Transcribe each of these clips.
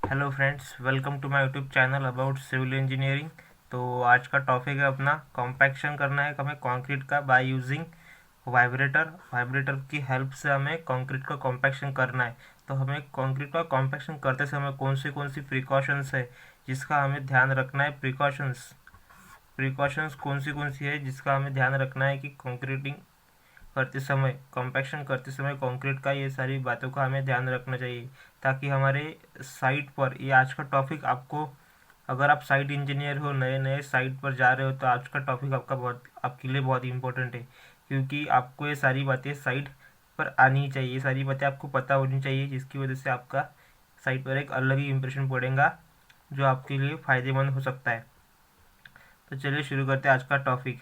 Hello friends, welcome to my YouTube channel about civil engineering. तो आज का topic है अपना कॉम्पैक्शन करना है हमें कंक्रीट का बाय यूजिंग वाइब्रेटर की हेल्प से हमें कंक्रीट का कॉम्पैक्शन करना है। तो हमें कंक्रीट का कॉम्पैक्शन करते समय कौन सी प्रिकॉशंस है जिसका हमें ध्यान रखना है। प्रिकॉशंस कौन सी है जिसका हमें ध्यान रखना है कि कंक्रीटिंग करते समय कॉम्पैक्शन करते समय कंक्रीट का ये सारी बातों का हमें ध्यान रखना चाहिए, ताकि हमारे साइट पर ये आज का टॉपिक आपको, अगर आप साइट इंजीनियर हो, नए नए साइट पर जा रहे हो, तो आज का टॉपिक आपके लिए बहुत इंपॉर्टेंट है। क्योंकि आपको ये सारी बातें साइट पर आनी चाहिए, ये सारी बातें आपको पता होनी चाहिए, जिसकी वजह से आपका साइट पर एक अलग ही इम्प्रेशन पड़ेगा जो आपके लिए फ़ायदेमंद हो सकता है। तो चलिए शुरू करते हैं आज का टॉपिक।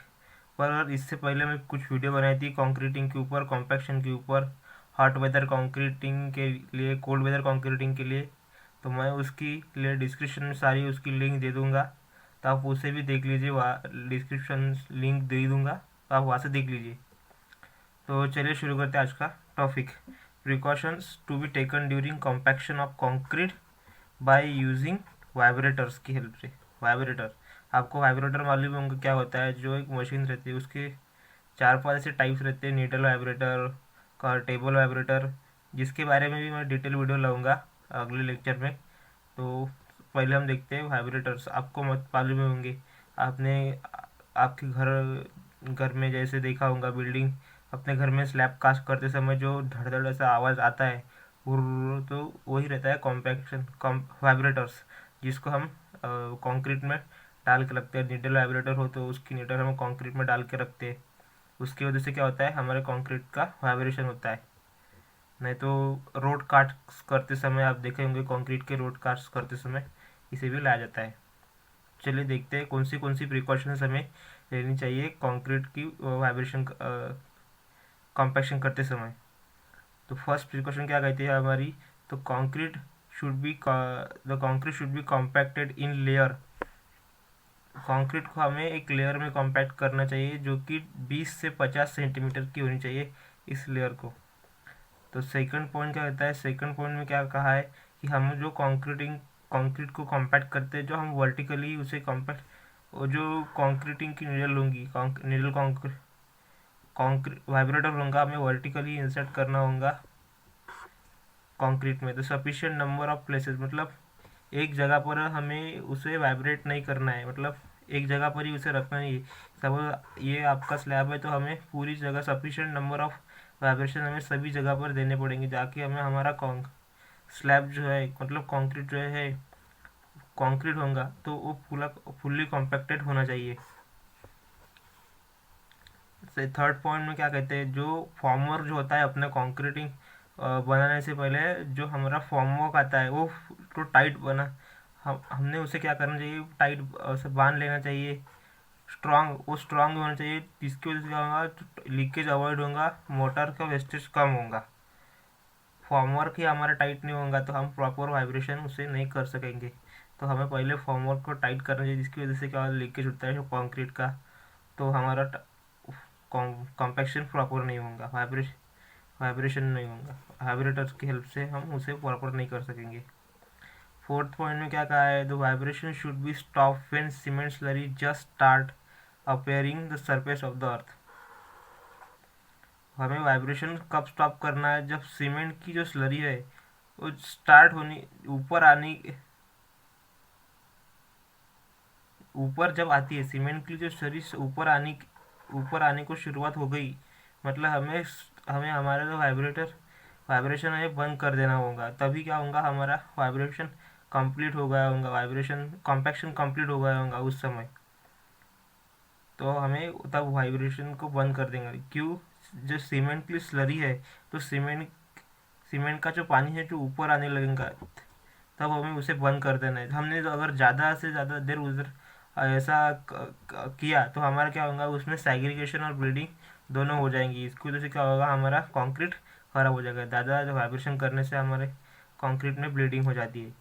पर इससे पहले मैं कुछ वीडियो बनाई थी कंक्रीटिंग के ऊपर, कॉम्पैक्शन के ऊपर, हॉट वेदर कंक्रीटिंग के लिए, कोल्ड वेदर कंक्रीटिंग के लिए। तो मैं उसकी लिए डिस्क्रिप्शन में सारी उसकी लिंक दे दूँगा, तो आप उसे भी देख लीजिए। वहाँ डिस्क्रिप्शन लिंक दे दूँगा, तो आप वहाँ से देख लीजिए। तो चलिए शुरू करते हैं आज का topic. Precautions to be taken during compaction of concrete by using vibrators की हेल्प से। वाइब्रेटर, आपको वाइब्रेटर मालूम होंगे क्या होता है। जो एक मशीन रहती है उसके चार पांच ऐसे टाइप्स रहते हैं, नीडल वाइब्रेटर का, टेबल वाइब्रेटर, जिसके बारे में भी मैं डिटेल वीडियो लाऊंगा अगले लेक्चर में। तो पहले हम देखते हैं वाइब्रेटर्स। आपको मत मालूम होंगे, आपने आपके घर में जैसे देखा होगा, बिल्डिंग, अपने घर में स्लैब कास्ट करते समय जो धड़ धड़ ऐसा आवाज़ आता है, तो वही रहता है कॉम्पैक्शन वाइब्रेटर्स, जिसको हम कंक्रीट में डाल के रखते हैं। नीडल वाइब्रेटर हो तो उसकी नीडल हम कंक्रीट में डाल के रखते हैं। उसकी वजह से क्या होता है, हमारे कंक्रीट का वाइब्रेशन होता है। नहीं तो रोड काट करते समय आप देखे होंगे, कंक्रीट के रोड काट करते समय इसे भी लाया जाता है। चलिए देखते हैं कौन सी प्रिकॉशंस हमें लेनी चाहिए कंक्रीट की वाइब्रेशन कॉम्पैक्शन करते समय। तो फर्स्ट प्रिकॉशन क्या कहती है हमारी, तो concrete should be compacted in layer. Concrete को हमें एक लेयर में कॉम्पैक्ट करना चाहिए, जो कि 20 से 50 सेंटीमीटर की होनी चाहिए इस लेयर को। तो सेकंड पॉइंट क्या कहता है, सेकंड पॉइंट में क्या कहा है कि हम जो कंक्रीट को कॉम्पैक्ट करते हैं, जो हम वर्टिकली उसे कॉम्पैक्ट, वो जो कंक्रीटिंग की नीडल होंगी, नीडल कंक्रीट वाइब्रेटर होगा, हमें वर्टिकली इंसर्ट करना होगा कंक्रीट में। तो सफिशिएंट नंबर ऑफ प्लेसेस, मतलब एक जगह पर हमें उसे वाइब्रेट नहीं करना है, मतलब एक जगह पर ही उसे रखना नहीं है। सब ये आपका स्लैब है तो हमें पूरी जगह सफिशिएंट नंबर ऑफ वाइब्रेशन हमें सभी जगह पर देने पड़ेंगे, जाके हमें हमारा स्लैब जो है, मतलब कंक्रीट जो है, कंक्रीट होगा तो वो पूरा फुल्ली कॉम्पैक्टेड होना चाहिए। थर्ड पॉइंट में क्या कहते हैं, जो फॉर्मवर्क जो होता है अपने कंक्रीटिंग बनाने से पहले, जो हमारा फॉर्मवर्क आता है वो तो टाइट बना, हमने उसे क्या करना चाहिए, टाइट से बांध लेना चाहिए। स्ट्रांग, वो स्ट्रांग होना चाहिए, जिसकी वजह से क्या होगा, लीकेज अवॉइड होगा, मोटर का वेस्टेज कम होगा। फॉर्मवर्क ही हमारा टाइट नहीं होगा तो हम प्रॉपर वाइब्रेशन उसे नहीं कर सकेंगे। तो हमें पहले फॉर्मवर्क को टाइट करना चाहिए, जिसकी वजह से क्या लीकेज होता है कंक्रीट का, तो हमारा कॉम्पैक्शन प्रॉपर नहीं होगा, वाइब्रेशन नहीं होगा। वाइब्रेटर्स की हेल्प से हम उसे प्रॉपर नहीं कर सकेंगे। फोर्थ पॉइंट में क्या कहा है, the vibration should be stop when cement slurry just start appearing the surface of the earth. हमें वाइब्रेशन कब स्टॉप करना है, जब सीमेंट की जो स्लरी है वो स्टार्ट होनी, ऊपर जब आती है, सीमेंट की जो स्लरी ऊपर आने को शुरुआत हो गई, मतलब हमें हमारा जो वाइब्रेशन है बंद कर देना होगा। तभी क्या होगा, हमारा वाइब्रेशन कंप्लीट हो गया होगा, वाइब्रेशन कॉम्पैक्शन कंप्लीट हो गया होगा उस समय। तो हमें तब वाइब्रेशन को बंद कर देंगे। क्यों, जो सीमेंट की स्लरी है, तो सीमेंट का जो पानी है जो ऊपर आने लगेगा, तब हमें उसे बंद कर देना है। हमने अगर ज़्यादा से ज़्यादा देर उधर ऐसा किया तो हमारा क्या होगा, उसमें सैग्रीगेशन और ब्लीडिंग दोनों हो जाएंगी। इसकी वजह से क्या होगा, हमारा कंक्रीट खराब हो जाएगा। ज़्यादा वाइब्रेशन करने से हमारे कंक्रीट में ब्लीडिंग हो जाती है।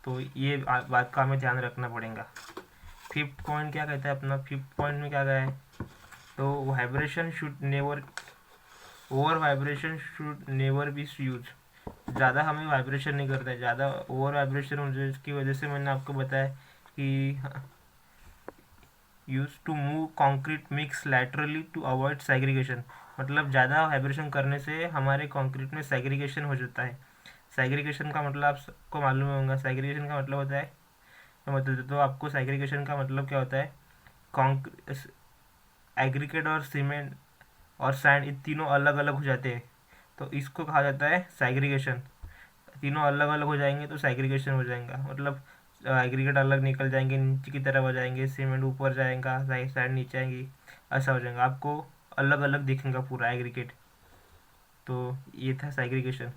तो ये बात का हमें ध्यान रखना पड़ेगा। फिफ्थ पॉइंट क्या कहता है अपना, फिफ्थ पॉइंट में क्या गया है, तो vibration should never, over vibration should never be use. ज़्यादा हमें वाइब्रेशन नहीं करता है। ज़्यादा ओवर वाइब्रेशन हो जिसकी वजह से मैंने आपको बताया कि use to move concrete mix laterally to avoid segregation, मतलब ज़्यादा वाइब्रेशन करने से हमारे कॉन्क्रीट में सेग्रीगेशन हो जाता है। सेग्रीगेशन का मतलब आपको मालूम होगा, सेग्रीगेशन का मतलब होता है, मैं बता देता हूँ आपको सेग्रीगेशन का मतलब क्या होता है। एग्रीगेट और सीमेंट और सैंड ये तीनों अलग अलग हो जाते हैं, तो इसको कहा जाता है सेग्रीगेशन। तीनों अलग अलग हो जाएंगे तो सेग्रीगेशन हो जाएगा, मतलब एग्रीगेट अलग निकल जाएंगे, नीचे की तरफ हो जाएंगे, सीमेंट ऊपर जाएगा, सैंड नीचे आएंगी, ऐसा हो जाएगा, आपको अलग अलग दिखेगा पूरा एग्रीगेट। तो ये था सेग्रीगेशन।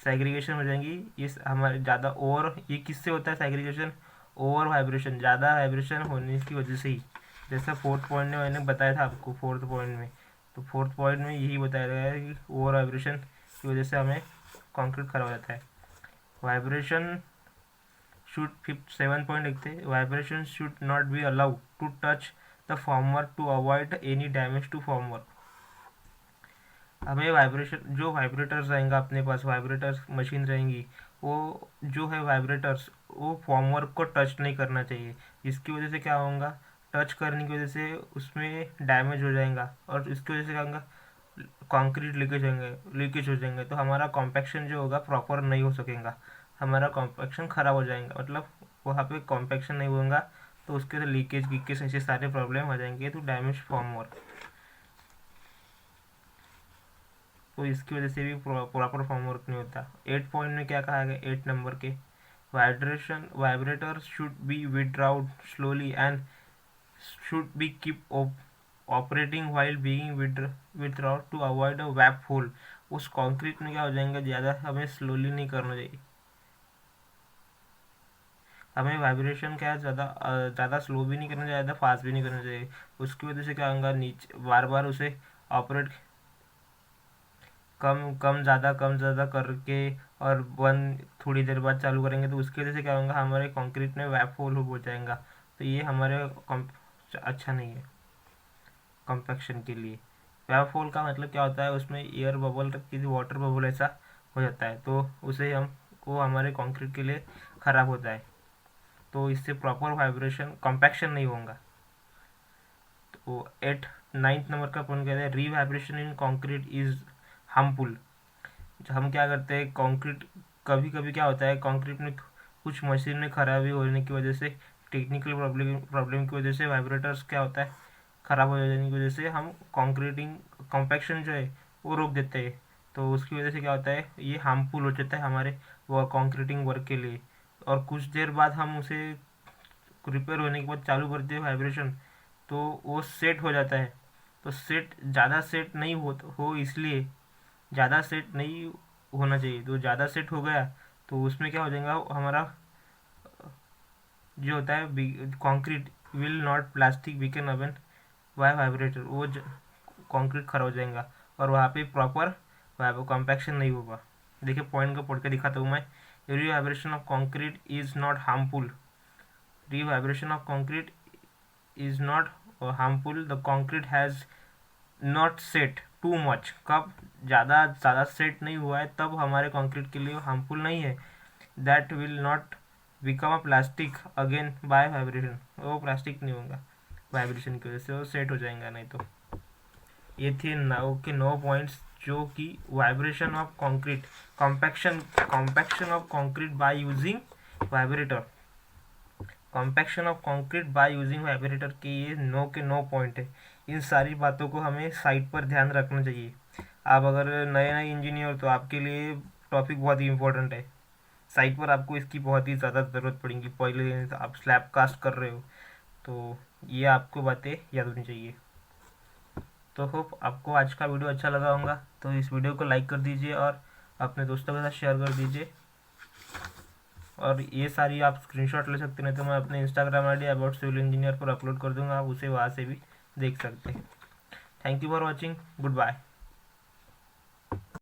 सेग्रीगेशन हो जाएंगी ये हमारे ज़्यादा ओवर, ये किससे होता है सेग्रीगेशन? ओवर वाइब्रेशन, ज़्यादा वाइब्रेशन होने की वजह से ही। जैसा फोर्थ पॉइंट में मैंने बताया था आपको, फोर्थ पॉइंट में, तो फोर्थ पॉइंट में यही बताया गया है कि ओवर वाइब्रेशन की वजह से हमें कंक्रीट खराब हो जाता है। वाइब्रेशन शुड, फिफ्थ 7 पॉइंट लिखते हैं, vibration should not be allowed to touch the formwork to avoid any damage to formwork. हमें वाइब्रेशन, जो वाइब्रेटर्स रहेंगे अपने पास, वाइब्रेटर्स मशीन रहेंगी, वो जो है वाइब्रेटर्स वो फॉर्मवर्क को टच नहीं करना चाहिए। इसकी वजह से क्या होगा, टच करने की वजह से उसमें डैमेज हो जाएगा, और इसकी वजह से क्या होगा, कंक्रीट लीकेज हो जाएंगे, तो हमारा कॉम्पैक्शन जो होगा प्रॉपर नहीं हो सकेगा, हमारा कॉम्पैक्शन ख़राब हो जाएगा, मतलब वहाँ पे कॉम्पैक्शन नहीं होगा, तो उसके से लीकेज ऐसे सारे प्रॉब्लम आ जाएंगे, तो डैमेज फॉर्मवर्क, तो इसकी वजह से भी प्रॉपर फॉर्मवर्क नहीं होता। 8 पॉइंट में क्या कहा गया, 8 नंबर के, vibrator should be withdrawn slowly and should be keep operating while being withdrawn to avoid a web hole। उस कंक्रीट में क्या हो जाएगा, ज़्यादा हमें स्लोली नहीं करना चाहिए, हमें वाइब्रेशन क्या है, ज़्यादा स्लो भी नहीं करना चाहिए, ज़्यादा फास्ट भी नहीं करना चाहिए। उसकी वजह से क्या होगा, नीचे बार बार उसे ऑपरेट कम ज़्यादा करके और बंद थोड़ी देर बाद चालू करेंगे, तो उसकी वजह से क्या होगा, हमारे कंक्रीट में वेब होल हो जाएगा, तो ये हमारे अच्छा नहीं है कॉम्पैक्शन के लिए। वेब होल का मतलब क्या होता है, उसमें एयर बबल की वाटर बबल ऐसा हो जाता है, तो उसे हमको हमारे कंक्रीट के लिए ख़राब होता है, तो इससे प्रॉपर वाइब्रेशन कॉम्पैक्शन नहीं होगा। तो 9th नंबर का पॉइंट कहते हैं, री vibration in concrete is harmful. हम क्या करते हैं, कंक्रीट कभी कभी क्या होता है, कंक्रीट में कुछ मशीन में खराबी होने की वजह से, टेक्निकल प्रॉब्लम की वजह से वाइब्रेटर्स क्या होता है ख़राब हो जाने की वजह से हम कंक्रीटिंग कॉम्पैक्शन जो है वो रोक देते हैं, तो उसकी वजह से क्या होता है, ये हार्मफुल हो जाता है हमारे वो कंक्रीटिंग वर्क के लिए। और कुछ देर बाद हम उसे रिपेयर होने के बाद चालू करते हैं वाइब्रेशन, तो वो सेट हो जाता है, तो ज़्यादा सेट नहीं हो इसलिए ज़्यादा सेट नहीं होना चाहिए, तो ज़्यादा सेट हो गया तो उसमें क्या हो जाएगा, हमारा जो होता है concrete will not plastic weaken even by vibrator, वो कंक्रीट खराब हो जाएगा और वहाँ पे प्रॉपर कॉम्पैक्शन नहीं होगा। देखिए पॉइंट को पढ़ के दिखाता हूँ मैं, revibration of concrete is not harmful, revibration of concrete is not harmful, the concrete has not set too much, कब ज़्यादा सेट नहीं हुआ है तब हमारे कंक्रीट के लिए हार्मफुल नहीं है। That will not become a plastic again by vibration, वो प्लास्टिक नहीं होगा वाइब्रेशन की वजह से, वो सेट हो जाएगा नहीं तो। ये थे 9 पॉइंट्स जो कि vibration of concrete, compaction of concrete by using vibrator, compaction of concrete by using vibrator के ये 9 पॉइंट है। इन सारी बातों को हमें साइट पर ध्यान रखना चाहिए। आप अगर नए इंजीनियर तो आपके लिए टॉपिक बहुत ही इंपॉर्टेंट है, साइट पर आपको इसकी बहुत ही ज़्यादा ज़रूरत पड़ेगी, पहले आप स्लैब कास्ट कर रहे हो, तो ये आपको बातें याद होनी चाहिए। तो होप आपको आज का वीडियो अच्छा लगा होगा, तो इस वीडियो को लाइक कर दीजिए और अपने दोस्तों के साथ शेयर कर दीजिए, और ये सारी आप स्क्रीनशॉट ले सकते, नहीं तो मैं अपने Instagram I D about civil engineer पर अपलोड कर दूंगा, आप उसे वहाँ से भी देख सकते हैं। Thank you for watching, good bye.